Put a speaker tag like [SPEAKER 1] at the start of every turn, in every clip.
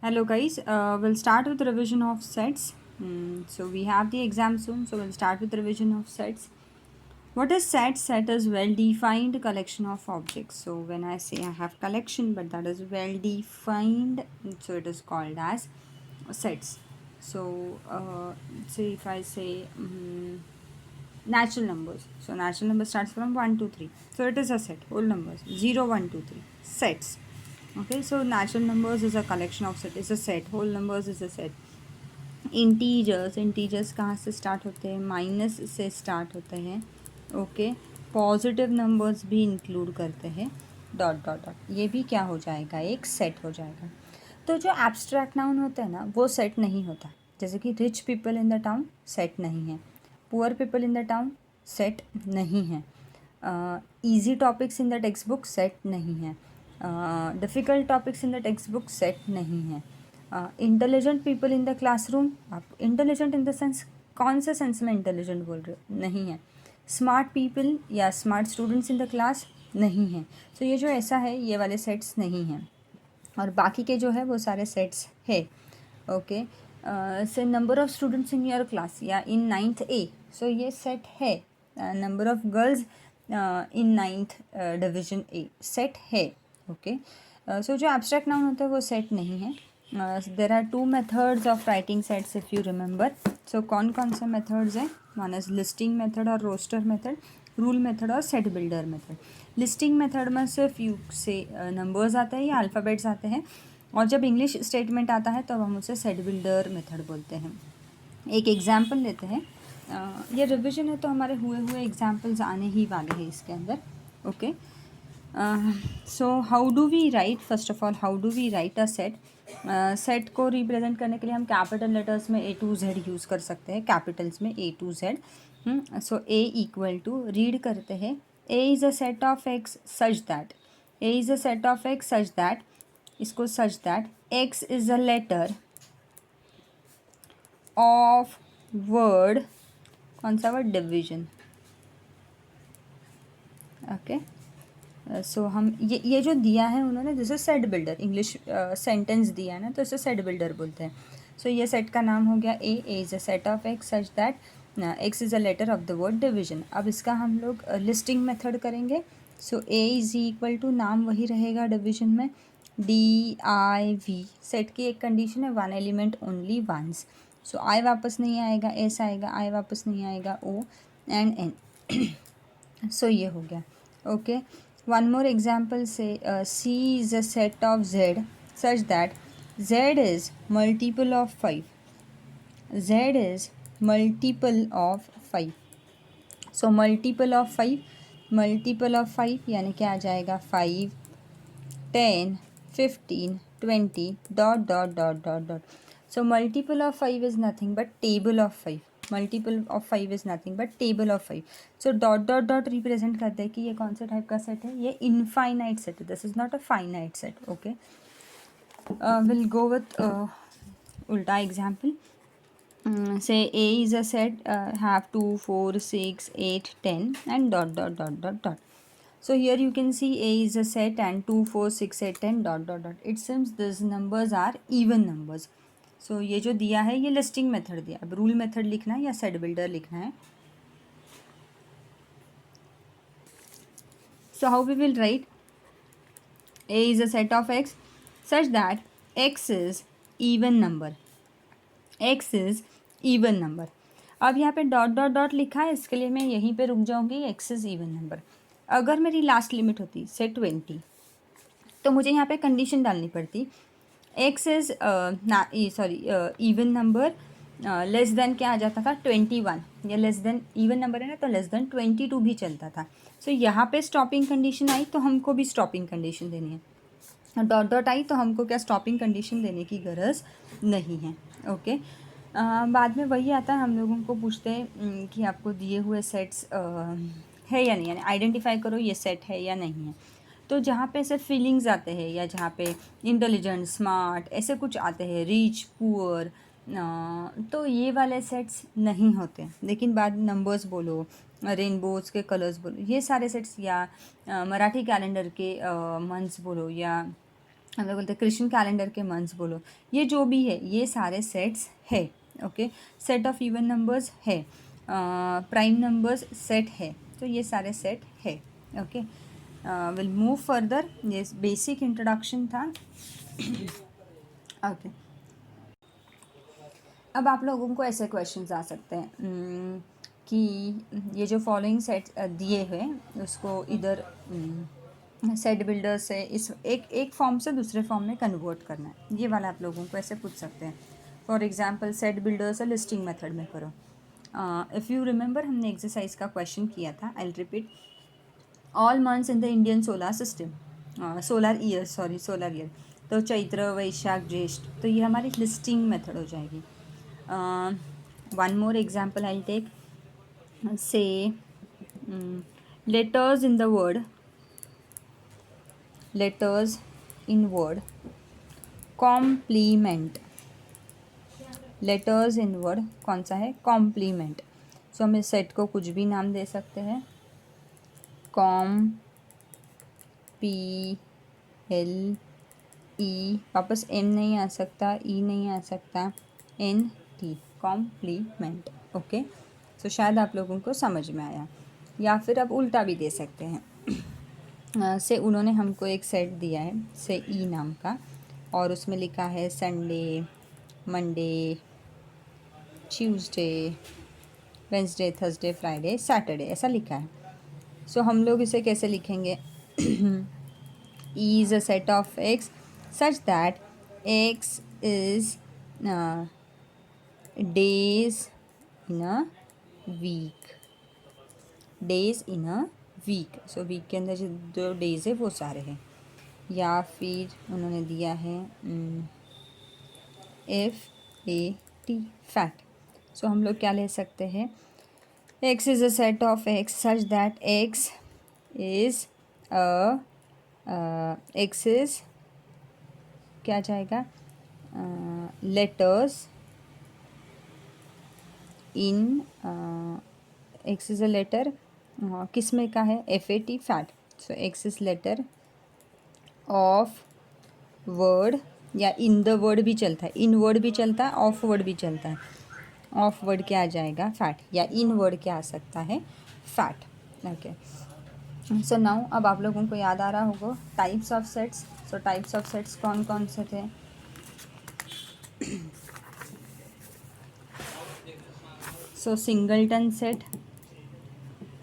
[SPEAKER 1] Hello guys, we'll start with revision of sets. So we have the exam soon, so we'll start with revision of sets. What is set? Set is well-defined collection of objects. So when I say I have collection, but that is well-defined, so it is called as sets. So say if I say natural numbers. So natural number starts from 1 to 3. So it is a set, whole numbers, 0, 1, 2, 3, sets. Okay, so natural numbers is a collection of set, is a set, whole numbers is a set. Integers कहाँ से start होते हैं? Minus से start होते हैं. Okay, positive numbers भी include करते हैं. डॉट डॉट डॉट, ये भी क्या हो जाएगा? एक सेट हो जाएगा. तो जो एब्स्ट्रैक्ट नाउन होता है ना, वो सेट नहीं होता. जैसे कि rich people in the town set नहीं है, poor people in the town set नहीं है, easy topics in the text book set नहीं है, difficult topics in the text book set नहीं है. Intelligent people in the classroom, आप intelligent in the sense कौन से सेंस में इंटेलिजेंट बोल रहे हो? नहीं है. स्मार्ट पीपल या smart students in the class नहीं है. तो ये जो ऐसा है, ये वाले सेट्स नहीं हैं. और बाकी के जो है वो सारे सेट्स है. Okay, say number of students in your class या इन 9th A, सो ये सेट है. Number of girls in 9th division A set है. ओके, सो जो एब्स्ट्रैक्ट नाउन होता है वो सेट नहीं है. There are 2 methods of writing sets if you remember. So कौन कौन से मेथड्स हैं? वन इज़ लिस्टिंग मेथड और रोस्टर मेथड, रूल मेथड और set builder method. Listing method में सिर्फ यू से नंबर्स आते हैं या अल्फ़ाबेट्स आते हैं, और जब इंग्लिश स्टेटमेंट आता है तब हम उसे सेट बिल्डर मेथड बोलते हैं. एक एग्जाम्पल लेते हैं. ये रिविजन है तो हमारे हुए एग्जाम्पल्स आने ही वाले हैं इसके अंदर. Okay, so how do we write? First of all, how do we write a set? Set को रिप्रेजेंट करने के लिए हम कैपिटल लेटर्स में A to Z यूज़ कर सकते हैं, कैपिटल्स में A to Z. So A equal to, read करते हैं, A is a set of X such that, A is a set of X such that, इसको such that X is a letter of word, कौन सा word? Division. Okay, सो हम ये जो दिया है उन्होंने, जैसे सेट बिल्डर, इंग्लिश सेंटेंस दिया है ना, तो इसे सेट बिल्डर बोलते हैं. सो ये सेट का नाम हो गया A is a set of X such that X is a letter of the word division. अब इसका हम लोग लिस्टिंग मेथड करेंगे. So A is equal to, नाम वही रहेगा डिवीजन में, DIV. सेट की एक कंडीशन है, वन एलिमेंट ओनली वंस. सो आई वापस नहीं आएगा, एस आएगा, आई वापस नहीं आएगा, O एंड N. सो ये हो गया. Okay, one more example, say C is a set of Z such that Z is multiple of 5. Z is multiple of 5. So multiple of 5 यानी क्या आ जाएगा? 5, 10, 15, 20 dot dot dot dot dot. So multiple of 5 is nothing but table of 5. Multiple of 5 is nothing but table of 5. So dot dot dot represent करते हैं कि ये कौन से टाइप का सेट है? ये इनफाइनाइट सेट है. This is not a finite set. Okay, will go with उल्टा example. Say A is a set have 2, 4, 6, 8, 10 and dot dot dot dot dot. So here you can see A is a set and 2, 4, 6, 8, 10 dot dot dot. It seems these numbers are even numbers. So ये जो दिया है ये listing method दिया. अब rule method लिखना है या सेट बिल्डर लिखना है. So how we will write? A is a set of x such that x is even number. X is even number. अब यहाँ पे डॉट डॉट डॉट लिखा है, इसके लिए मैं यहीं पे रुक जाऊँगी. X is even number. अगर मेरी लास्ट लिमिट होती से 20, तो मुझे यहाँ पे कंडीशन डालनी पड़ती. X is even number, less than क्या आ जाता था? 21. या लेस देन, इवन नंबर है ना, तो लेस देन 22 भी चलता था. सो यहाँ पे स्टॉपिंग कंडीशन आई तो हमको भी स्टॉपिंग कंडीशन देनी है. डॉट डॉट आई तो हमको क्या स्टॉपिंग कंडीशन देने की गरज नहीं है. ओके, बाद में वही आता है, हम लोगों को पूछते हैं कि आपको दिए हुए सेट्स है या नहीं, यानी आइडेंटिफाई करो ये सेट है या नहीं है. तो जहाँ पे ऐसे फीलिंग्स आते हैं या जहाँ पे इंटेलिजेंट, स्मार्ट, ऐसे कुछ आते हैं, रिच, पुअर, तो ये वाले सेट्स नहीं होते. लेकिन बाद नंबर्स बोलो, रेनबोज के कलर्स बोलो, ये सारे सेट्स, या मराठी कैलेंडर के मंथ्स बोलो, या हम लोग बोलते हैं क्रिश्चियन कैलेंडर के मंथ्स बोलो, ये जो भी है ये सारे सेट्स है। Okay, set of even numbers है, प्राइम नंबर्स सेट है, तो ये सारे सेट है। ओके, विल मूव फर्दर, ये बेसिक इंट्रोडक्शन था। ओके, अब आप लोगों को ऐसे क्वेश्चंस आ सकते हैं कि ये जो फॉलोइंग सेट दिए हैं उसको इधर सेट बिल्डर से इस एक फॉर्म से दूसरे फॉर्म में कन्वर्ट करना है, ये वाला आप लोगों को ऐसे पूछ सकते हैं। फॉर एग्जांपल सेट बिल्डर से लिस्टिंग मेथड में करो। इफ़ यू रिमेंबर हमने एक्सरसाइज का क्वेश्चन किया था, I will repeat, all months in the Indian solar system, solar year, तो चैत्र वैशाख ज्येष्ठ, तो ये हमारी लिस्टिंग मेथड हो जाएगी। One more example I take, say letters in the word, letters in word complement, letters in word कौन सा है, कॉम्प्लीमेंट। सो हम इस सेट को कुछ भी नाम दे सकते हैं, कॉम पी एल ई, वापस एम नहीं आ सकता, ई नहीं आ सकता, एन टी, कॉम्प्लीमेंट। ओके, सो शायद आप लोगों को समझ में आया। या फिर आप उल्टा भी दे सकते हैं, से उन्होंने हमको एक सेट दिया है से ई नाम का, और उसमें लिखा है Sunday, Monday, Tuesday, Wednesday, Thursday, Friday, Saturday, ऐसा लिखा है। सो हम लोग इसे कैसे लिखेंगे, E is a set of x such that x is days in a week, days in a week। So weak के अंदर जो डेज है वो सारे हैं। या फिर उन्होंने दिया है FAT, फैट। सो हम लोग क्या ले सकते हैं, x is a set of x such that x is x is क्या जाएगा, letters in, X is a letter, किस में का है, FAT, fat. So X is letter of word, या इन द वर्ड भी चलता है, इन वर्ड भी चलता है, ऑफ वर्ड भी चलता है। ऑफ वर्ड क्या आ जाएगा, फैट, या इन वर्ड क्या आ सकता है, फैट। ओके, सो नाउ अब आप लोगों को याद आ रहा होगा types of sets. So types of sets कौन कौन से थे, सो सिंगलटन सेट,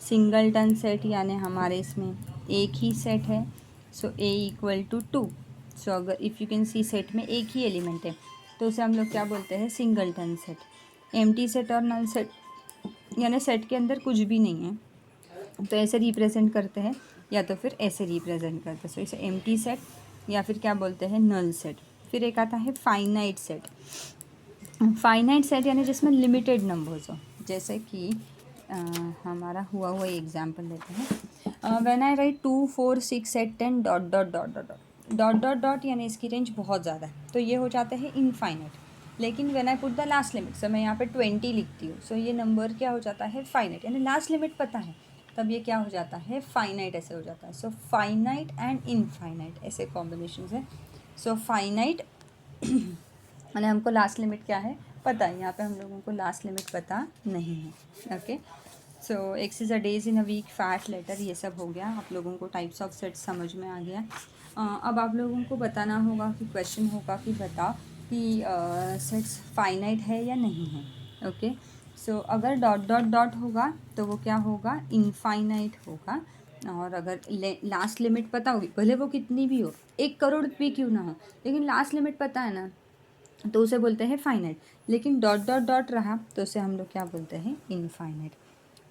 [SPEAKER 1] सिंगलटन सेट यानी हमारे इसमें एक ही सेट है, सो A इक्वल टू 2। सो अगर if you can see set में एक ही एलिमेंट है तो उसे हम लोग क्या बोलते हैं, सिंगलटन सेट। एम्प्टी सेट और नल सेट यानी सेट के अंदर कुछ भी नहीं है तो ऐसे रिप्रेजेंट करते हैं, या तो फिर ऐसे रिप्रेजेंट करते हैं। सो इसे एम्प्टी सेट या फिर क्या बोलते हैं, नल सेट। फिर एक आता है फाइनाइट सेट। फाइनाइट सेट यानी जिसमें लिमिटेड नंबर्स हो, जैसे कि हमारा हुआ एग्जाम्पल लेते हैं, when I right 2 4 6 8 10 dot dot dot dot dot dot dot, यानी इसकी रेंज बहुत ज़्यादा है तो ये हो जाता है इनफाइनाइट। लेकिन when I put the last limit, so मैं यहाँ पे 20 लिखती हूँ, सो ये नंबर क्या हो जाता है, फाइनाइट, यानी लास्ट लिमिट पता है तब ये क्या हो जाता है, फाइनाइट ऐसे हो जाता है। सो फाइनाइट एंड इनफाइनाइट ऐसे कॉम्बिनेशन है। सो फाइनाइट मैंने हमको लास्ट लिमिट क्या है पता है, यहाँ पे हम लोगों को लास्ट लिमिट पता नहीं है। Okay, so X is a days in a week, fat, letter, ये सब हो गया। आप लोगों को टाइप्स ऑफ सेट्स समझ में आ गया। अब आप लोगों को बताना होगा कि क्वेश्चन होगा कि बताओ कि सेट्स फाइनाइट है या नहीं है। ओके, सो अगर डॉट डॉट डॉट होगा तो वो क्या होगा, इनफाइनाइट होगा। और अगर लास्ट लिमिट पता होगी, भले वो कितनी भी हो, 1 करोड़ भी क्यों ना हो, लेकिन लास्ट लिमिट पता है ना, तो उसे बोलते हैं फाइनाइट। लेकिन डॉट डॉट डॉट रहा तो उसे हम लोग क्या बोलते हैं, infinite.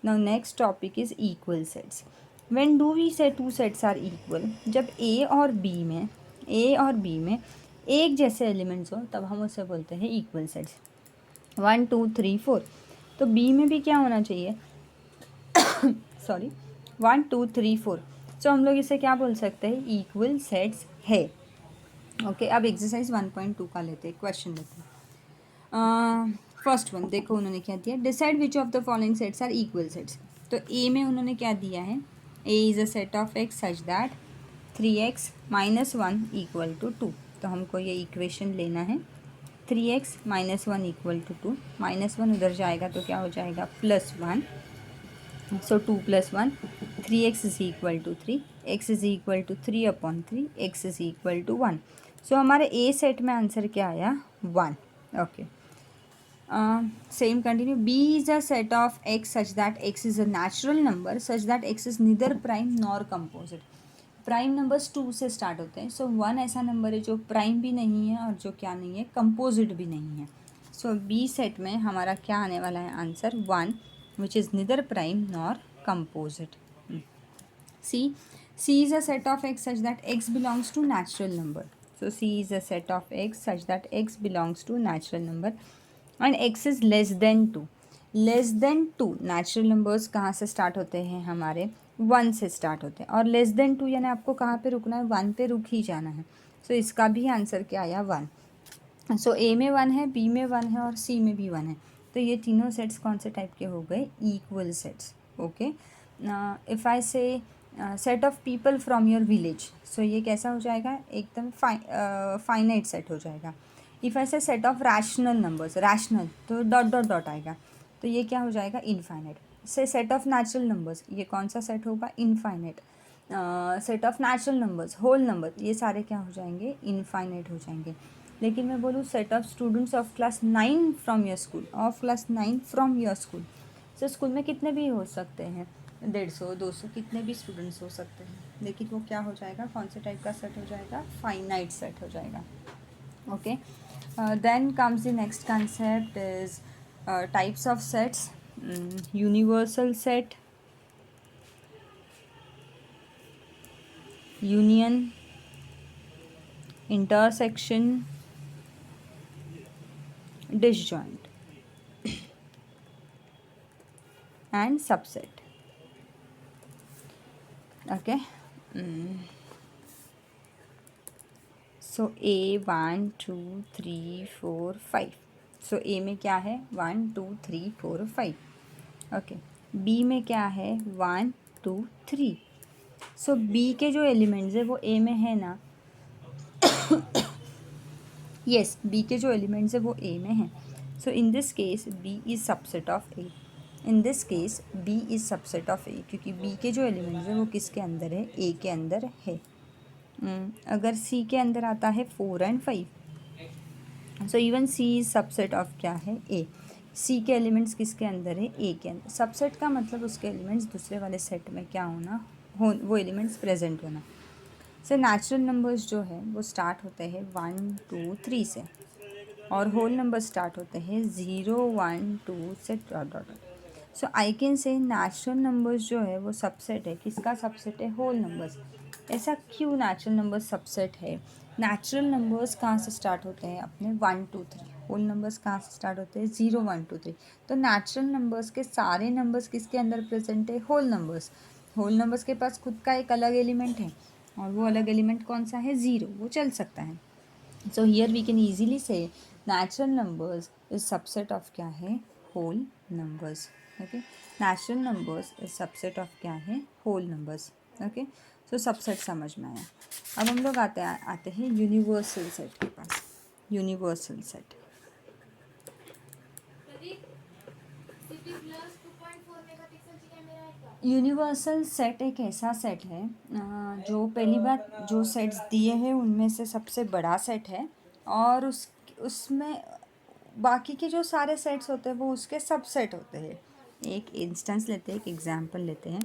[SPEAKER 1] Now next topic is equal sets. When do we say two sets are equal, जब ए और बी में एक जैसे एलिमेंट्स हो तब हम उसे बोलते हैं इक्वल सेट्स। 1 2 3 4, तो बी में भी क्या होना चाहिए, सॉरी 1 2 3 4, सो हम लोग इसे क्या बोल सकते हैं, इक्वल सेट्स है। ओके, अब एक्सरसाइज 1.2 का लेते हैं, क्वेश्चन लेते हैं। फर्स्ट वन देखो उन्होंने क्या दिया, decide which of the following sets are equal sets. तो ए में उन्होंने क्या दिया है, A is a set of X such that 3x minus 1 equal to 2। तो हमको ये इक्वेशन लेना है। 3x minus 1 equal to 2, minus 1 उधर जाएगा तो क्या हो जाएगा +1। So 2 + 1, 3x is equal to 3, x is equal to 3/3, x is equal to 1। So हमारे ए सेट में आंसर क्या आया 1। Okay, same continue. B is a set of x such that x is a natural number such that x is neither prime nor composite। Prime numbers 2 से start होते हैं। सो 1 ऐसा number है जो prime भी नहीं है और जो क्या नहीं है, कंपोजिट भी नहीं है। सो बी सेट में हमारा क्या आने वाला है answer 1, which is neither prime nor composite. C is a set of x such that x belongs to natural number। So C is a set of x such that x belongs to natural number and x is less than 2। Less than 2 natural numbers कहाँ से start होते हैं हमारे 1 से start होते हैं, और less than 2 यानी आपको कहाँ पे रुकना है 1 पे रुक ही जाना है। सो इसका भी आंसर क्या आया 1। सो ए में 1 है, बी में 1 है और सी में भी 1 है। तो ये तीनों सेट्स कौन से टाइप के हो गए, equal sets. Okay, if I say set of people from your village, so ये कैसा हो जाएगा, एकदम फाइनाइट सेट हो जाएगा। If I say set of rational numbers, rational तो डॉट डॉट डॉट आएगा, तो ये क्या हो जाएगा इनफाइनाइट। से सेट ऑफ नेचुरल नंबर्स, ये कौन सा सेट होगा infinite. Set of natural numbers, whole number, ये सारे क्या हो जाएंगे इनफाइनाइट हो जाएंगे। लेकिन मैं बोलूँ set of students of class 9 from your school, of class 9 from your school. So school में कितने भी हो सकते हैं, 150 200 कितने भी स्टूडेंट्स हो सकते हैं, लेकिन वो क्या हो जाएगा, कौन से टाइप का सेट हो जाएगा, फाइनाइट सेट हो जाएगा। Okay, then comes the next concept is types of sets. Universal set, union, intersection, disjoint and subset। okay, so A 1 2 3 4 5। so A में क्या है 1 2 3 4 5। ओके, B में क्या है 1 2 3। सो B के जो एलिमेंट्स है वो A में है ना, यस B के जो एलिमेंट्स है वो A में है। So in this case B is subset of A। In this case B is subset of A, क्योंकि B के जो एलिमेंट्स है वो किसके अंदर है, A के अंदर है। अगर C के अंदर आता है 4 and 5, so even C is subset of क्या है A। C के एलिमेंट्स किसके अंदर है, A के अंदर। सबसेट का मतलब उसके एलिमेंट्स दूसरे वाले सेट में क्या होना, वो एलिमेंट्स प्रेजेंट होना। सो नेचुरल नंबर्स जो है वो स्टार्ट होते हैं 1 2 3 से, और होल नंबर स्टार्ट होते हैं 0 1 2 से dot dot. So I can say natural numbers जो है वो सबसेट है, किसका सबसेट है, होल नंबर्स। ऐसा क्यों नेचुरल नंबर्स सबसेट है, नेचुरल नंबर्स कहाँ से स्टार्ट होते हैं अपने 1 2 3, होल नंबर्स कहाँ से स्टार्ट होते हैं 0 1 2 3। तो नेचुरल नंबर्स के सारे नंबर्स किसके अंदर प्रेजेंट है, होल नंबर्स। होल नंबर्स के पास खुद का एक अलग एलिमेंट है, और वो अलग एलिमेंट कौन सा है, 0, वो चल सकता है। So here we can easily say natural numbers is subset of क्या है, whole numbers. Okay, natural numbers is subset of क्या है, whole numbers. Okay, so subset समझ में आया। अब हम लोग आते हैं यूनिवर्सल सेट के पास। यूनिवर्सल सेट, यूनिवर्सल सेट एक ऐसा सेट है जो पहली बात जो सेट्स दिए हैं उनमें से सबसे बड़ा सेट है, और उसमें बाकी के जो सारे सेट्स होते हैं वो उसके सबसेट होते हैं। एक इंस्टेंस लेते हैं, एक एग्जांपल लेते हैं।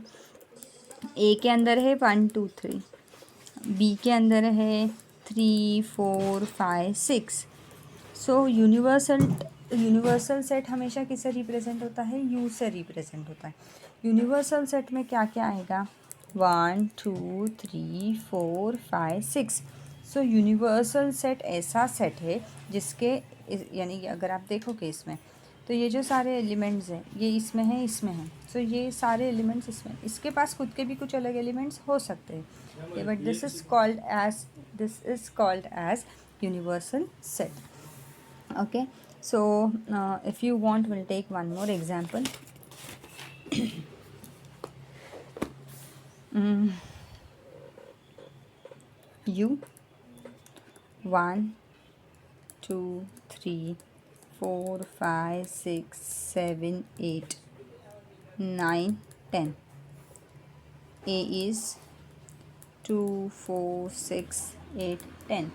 [SPEAKER 1] ए के अंदर है 1 2 3, बी के अंदर है 3 4 5 6। सो यूनिवर्सल सेट हमेशा किससे रिप्रेजेंट होता है, यू से रिप्रेजेंट होता है। यूनिवर्सल सेट में क्या क्या आएगा, 1 2 3 4 5 6। सो यूनिवर्सल सेट ऐसा सेट है जिसके यानी कि अगर आप देखोगे इसमें, तो ये जो सारे एलिमेंट्स हैं ये इसमें हैं, इसमें हैं। सो ये सारे एलिमेंट्स इसमें, इसके पास खुद के भी कुछ अलग एलिमेंट्स हो सकते हैं, but this is called as universal set. Okay, so if you want we'll take one more example. U 1 2 3 4 5 6 7 8 9 10. A is 2 4 6 8 10.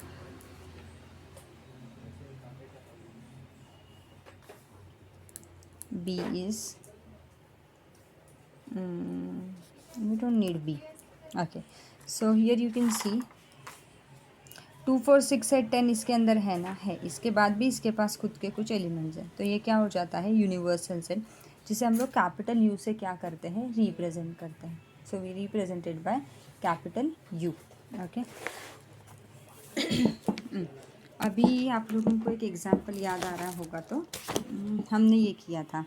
[SPEAKER 1] B is we don't need B. Okay, so here you can see 2 4 6 8 10 इसके अंदर है ना, है। इसके बाद भी इसके पास खुद के कुछ एलिमेंट्स हैं, तो ये क्या हो जाता है, यूनिवर्सल सेट, जिसे हम लोग कैपिटल यू से क्या करते हैं, रिप्रेजेंट करते हैं। So we represented by capital U. Okay, अभी आप लोगों को एक एग्जांपल याद आ रहा होगा, तो हमने ये किया था,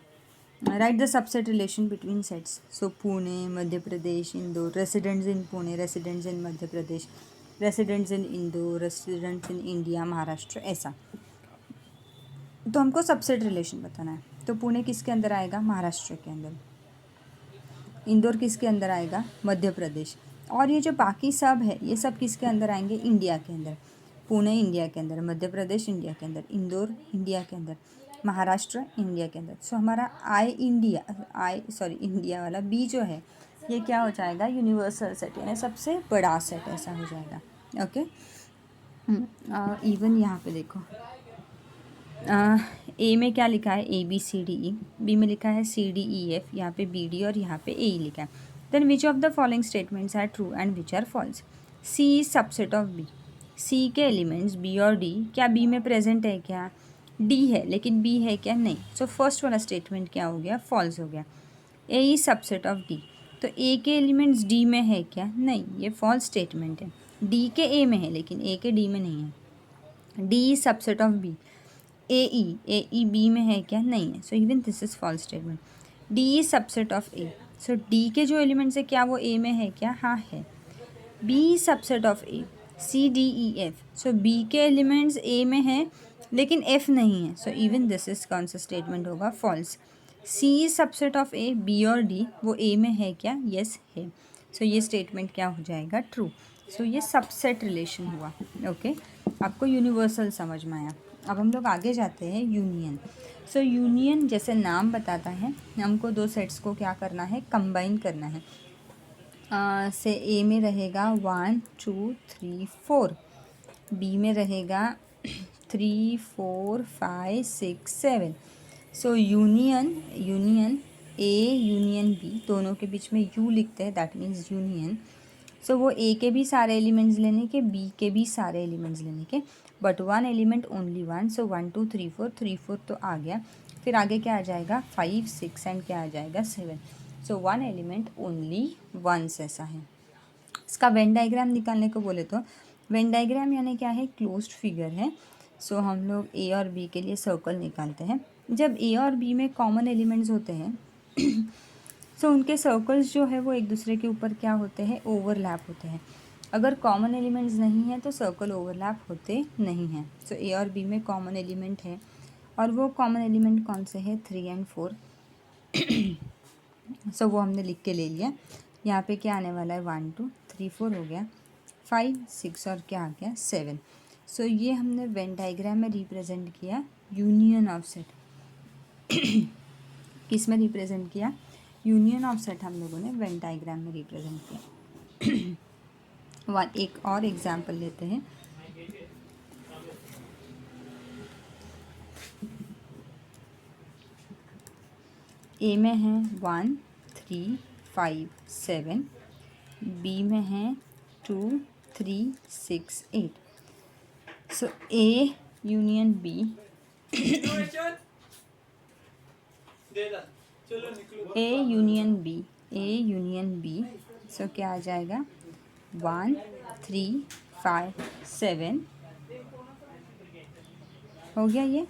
[SPEAKER 1] right the subset relation between sets. So Pune, Madhya Pradesh, Indore, residents in Pune, residents in Madhya Pradesh, residents in Indore, residents in India, Maharashtra, ऐसा। तो हमको सबसेट रिलेशन बताना है। तो पुणे किसके अंदर आएगा, महाराष्ट्र के अंदर। इंदौर किसके अंदर आएगा, मध्य प्रदेश। और ये जो बाकी सब है, ये सब किसके अंदर आएंगे, इंडिया के अंदर। पुणे इंडिया के अंदर, मध्य प्रदेश इंडिया के अंदर, इंदौर इंडिया के अंदर, महाराष्ट्र इंडिया के अंदर। सो हमारा इंडिया वाला बी जो है, ये क्या हो जाएगा, यूनिवर्सल सेट, यानी सबसे बड़ा सेट ऐसा हो जाएगा। ओके, इवन यहाँ पे देखो, ए में क्या लिखा है, ABCDE, बी में लिखा है CDEF, यहाँ पे BD और यहाँ पे AE लिखा है। Then which of the following statements are true and which are false. C is subset of B। C के एलिमेंट्स B और D क्या B में प्रेजेंट है क्या, D है, लेकिन B है क्या, नहीं। सो फर्स्ट वाला स्टेटमेंट क्या हो गया, फॉल्स हो गया। A is subset of D, तो A के एलिमेंट्स D में है क्या, नहीं, ये फॉल्स स्टेटमेंट है। D के A में है, लेकिन A के D में नहीं है। D is subset of B। AE B में है क्या, नहीं है। So even this is false statement. D is subset of A। सो D के जो एलिमेंट्स है क्या वो A में है क्या, हाँ है। B is subset of A, CDEF। So B के एलिमेंट्स A में है, लेकिन F नहीं है। सो इवन दिस इज कौन सा स्टेटमेंट होगा, false. C is subset of A, B और D वो A में है क्या, यस है। सो ये स्टेटमेंट क्या हो जाएगा, ट्रू। सो ये सबसेट रिलेशन हुआ। ओके, आपको यूनिवर्सल समझ में आया। अब हम लोग आगे जाते हैं, यूनियन। सो यूनियन जैसे नाम बताता है, हमको दो सेट्स को क्या करना है, कंबाइन करना है। से ए में रहेगा 1 2 3 4, बी में रहेगा 3 4 5 6 7। So union A union B, दोनों के बीच में यू लिखते हैं, दैट मीन्स यूनियन। सो वो ए के भी सारे एलिमेंट्स लेने के, बी के भी सारे एलिमेंट्स लेने के, but one element only one. सो 1 2 3 4, 3 4 तो आ गया, फिर आगे क्या आ जाएगा, 5 6 एंड क्या आ जाएगा, 7। So one element only once ऐसा है। इसका वेन डायग्राम निकालने को बोले तो वेन डायग्राम यानी क्या है, क्लोज्ड फिगर है। सो हम लोग ए और बी के लिए सर्कल निकालते हैं। जब ए और बी में कॉमन एलिमेंट्स होते हैं सो उनके सर्कल्स जो है वो एक दूसरे के ऊपर क्या होते हैं, ओवरलैप होते हैं। अगर कॉमन एलिमेंट्स नहीं है तो सर्कल ओवरलैप होते नहीं हैं। सो ए और बी में कॉमन एलिमेंट है, और वो कॉमन एलिमेंट कौन से है, 3 और 4। सो वो हमने लिख के ले लिया। यहाँ पे क्या आने वाला है, 1 2 3 4 हो गया, 5 6 और क्या आ गया, 7। सो ये हमने वेन डायग्राम में रिप्रेजेंट किया यूनियन ऑफ सेट। किस में रिप्रेजेंट किया, यूनियन ऑफ सेट हम लोगों ने वेन डायग्राम में रिप्रेजेंट किया। एक और एग्जाम्पल लेते हैं। ए में है 1 3 5 7, बी में है 2 3 6 8। So A union B, A union B, so क्या आ जाएगा, 1 3 5 7 हो गया ये,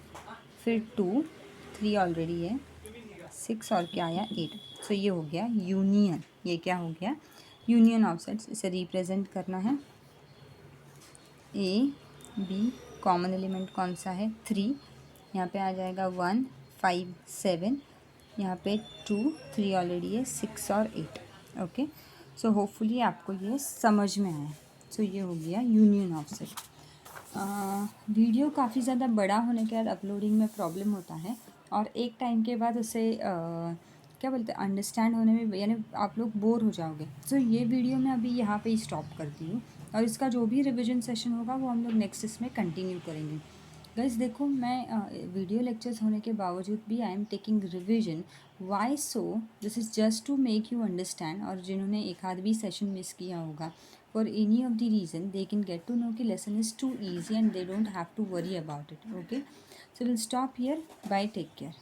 [SPEAKER 1] फिर 2 3 ऑलरेडी है, 6 और क्या आया, 8। सो ये हो गया यूनियन। ये क्या हो गया, यूनियन ऑफ सेट्स। इसे रिप्रेजेंट करना है, ए बी कॉमन एलिमेंट कौन सा है, 3, यहाँ पे आ जाएगा 1 5 7, यहाँ पे 2 3 ऑलरेडी है, 6 और 8। ओके, सो होपफुली आपको ये समझ में आया। सो ये हो गया यूनियन ऑफ सेट। वीडियो काफ़ी ज़्यादा बड़ा होने के बाद अपलोडिंग में प्रॉब्लम होता है और एक टाइम के बाद उसे क्या बोलते हैं अंडरस्टैंड होने में, यानी आप लोग बोर हो जाओगे। सो ये वीडियो मैं अभी यहाँ पे ही स्टॉप करती हूँ और इसका जो भी रिविजन सेशन होगा वो हम लोग नेक्स्ट इसमें कंटिन्यू करेंगे। गाइस देखो, मैं वीडियो लेक्चर्स होने के बावजूद भी I am taking revision. Why so? This is just to make you understand. और जिन्होंने एक आध भी सेशन मिस किया होगा for any of the reason, they can get to know कि lesson is too easy and they don't have to worry about it. Okay, so will stop here. Bye, take care.